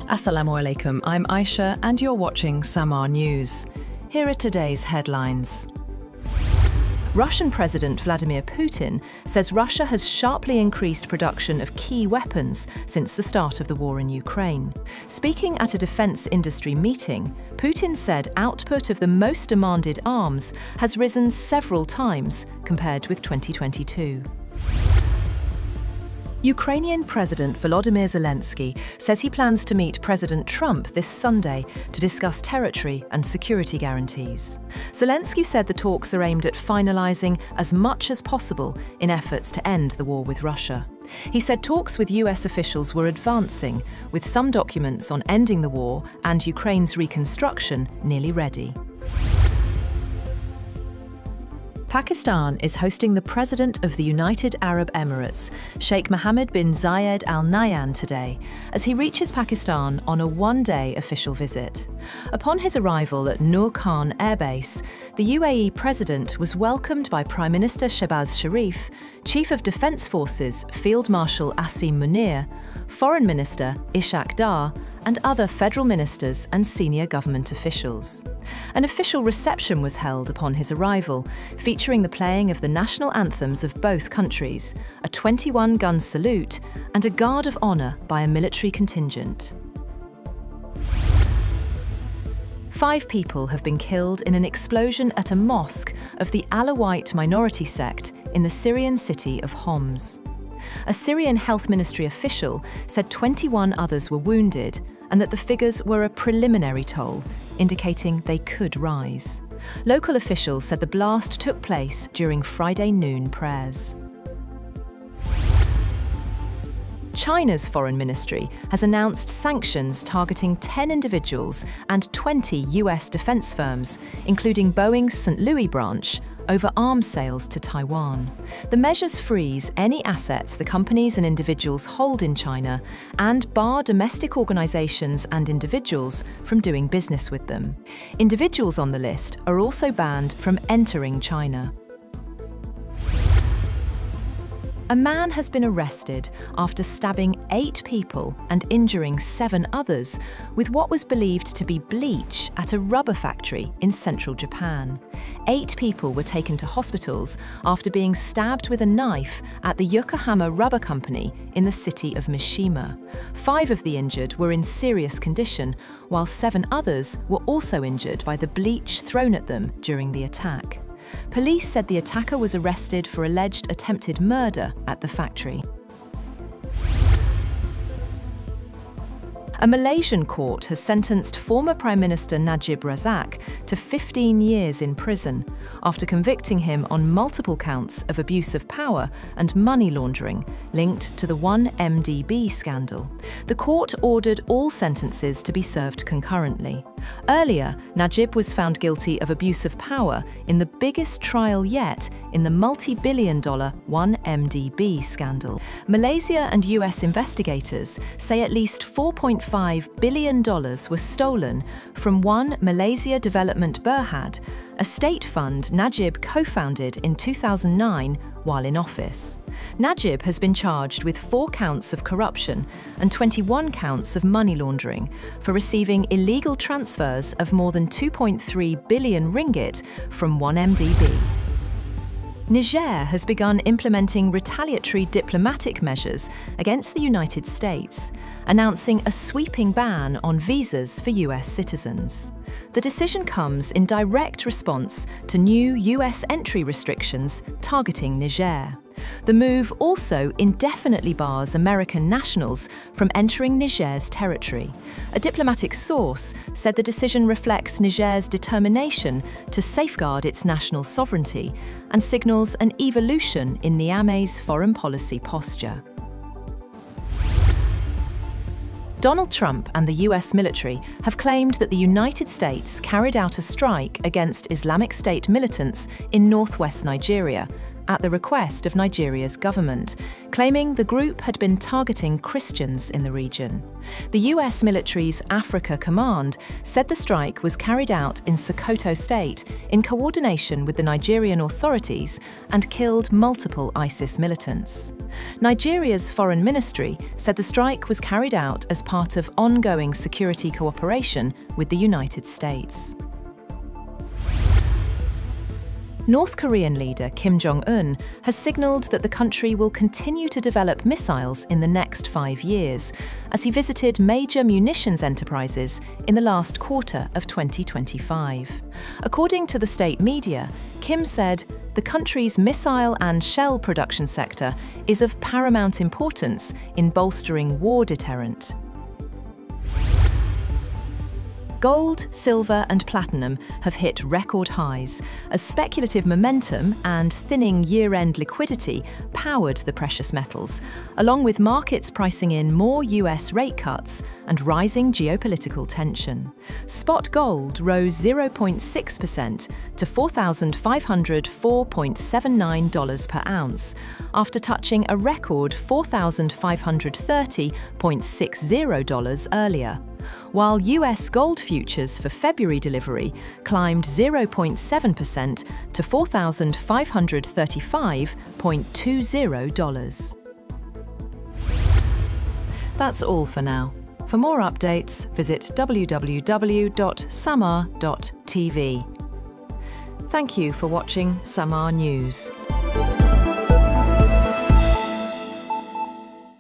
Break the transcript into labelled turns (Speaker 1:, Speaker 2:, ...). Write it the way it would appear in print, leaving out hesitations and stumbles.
Speaker 1: Assalamu alaikum, I'm Aisha and you're watching SAMAA News. Here are today's headlines. Russian President Vladimir Putin says Russia has sharply increased production of key weapons since the start of the war in Ukraine. Speaking at a defense industry meeting, Putin said output of the most demanded arms has risen several times compared with 2022. Ukrainian President Volodymyr Zelensky says he plans to meet President Trump this Sunday to discuss territory and security guarantees. Zelensky said the talks are aimed at finalising as much as possible in efforts to end the war with Russia. He said talks with US officials were advancing, with some documents on ending the war and Ukraine's reconstruction nearly ready. Pakistan is hosting the President of the United Arab Emirates, Sheikh Mohammed bin Zayed Al Nahyan, today, as he reaches Pakistan on a one-day official visit. Upon his arrival at Noor Khan Air Base, the UAE President was welcomed by Prime Minister Shehbaz Sharif, Chief of Defence Forces Field Marshal Asim Munir, Foreign Minister Ishaq Dar, and other federal ministers and senior government officials. An official reception was held upon his arrival, featuring the playing of the national anthems of both countries, a 21-gun salute, and a guard of honour by a military contingent. 5 people have been killed in an explosion at a mosque of the Alawite minority sect in the Syrian city of Homs. A Syrian health ministry official said 21 others were wounded and that the figures were a preliminary toll, indicating they could rise. Local officials said the blast took place during Friday noon prayers. China's foreign ministry has announced sanctions targeting 10 individuals and 20 US defense firms, including Boeing's St. Louis branch, over arms sales to Taiwan. The measures freeze any assets the companies and individuals hold in China and bar domestic organisations and individuals from doing business with them. Individuals on the list are also banned from entering China. A man has been arrested after stabbing 8 people and injuring 7 others with what was believed to be bleach at a rubber factory in central Japan. 8 people were taken to hospitals after being stabbed with a knife at the Yokohama Rubber Company in the city of Mishima. 5 of the injured were in serious condition, while 7 others were also injured by the bleach thrown at them during the attack. Police said the attacker was arrested for alleged attempted murder at the factory. A Malaysian court has sentenced former Prime Minister Najib Razak to 15 years in prison after convicting him on multiple counts of abuse of power and money laundering linked to the 1MDB scandal. The court ordered all sentences to be served concurrently. Earlier, Najib was found guilty of abuse of power in the biggest trial yet in the multi-billion-dollar 1MDB scandal. Malaysia and US investigators say at least $4.5 billion were stolen from One Malaysia Development Berhad, a state fund Najib co-founded in 2009 while in office. Najib has been charged with 4 counts of corruption and 21 counts of money laundering for receiving illegal transfers of more than 2.3 billion ringgit from 1MDB. Niger has begun implementing retaliatory diplomatic measures against the United States, announcing a sweeping ban on visas for US citizens. The decision comes in direct response to new US entry restrictions targeting Niger. The move also indefinitely bars American nationals from entering Niger's territory. A diplomatic source said the decision reflects Niger's determination to safeguard its national sovereignty and signals an evolution in Niamey's foreign policy posture. Donald Trump and the US military have claimed that the United States carried out a strike against Islamic State militants in northwest Nigeria, at the request of Nigeria's government, claiming the group had been targeting Christians in the region. The US military's Africa Command said the strike was carried out in Sokoto State in coordination with the Nigerian authorities and killed multiple ISIS militants. Nigeria's foreign ministry said the strike was carried out as part of ongoing security cooperation with the United States. North Korean leader Kim Jong-un has signalled that the country will continue to develop missiles in the next 5 years, as he visited major munitions enterprises in the last quarter of 2025. According to the state media, Kim said, "The country's missile and shell production sector is of paramount importance in bolstering war deterrent." Gold, silver and platinum have hit record highs as speculative momentum and thinning year-end liquidity powered the precious metals, along with markets pricing in more US rate cuts and rising geopolitical tension. Spot gold rose 0.6% to $4,504.79 per ounce, after touching a record $4,530.60 earlier, while US gold futures for February delivery climbed 0.7% to $4,535.20. That's all for now. For more updates, visit www.SAMAA TV. Thank you for watching SAMAA News.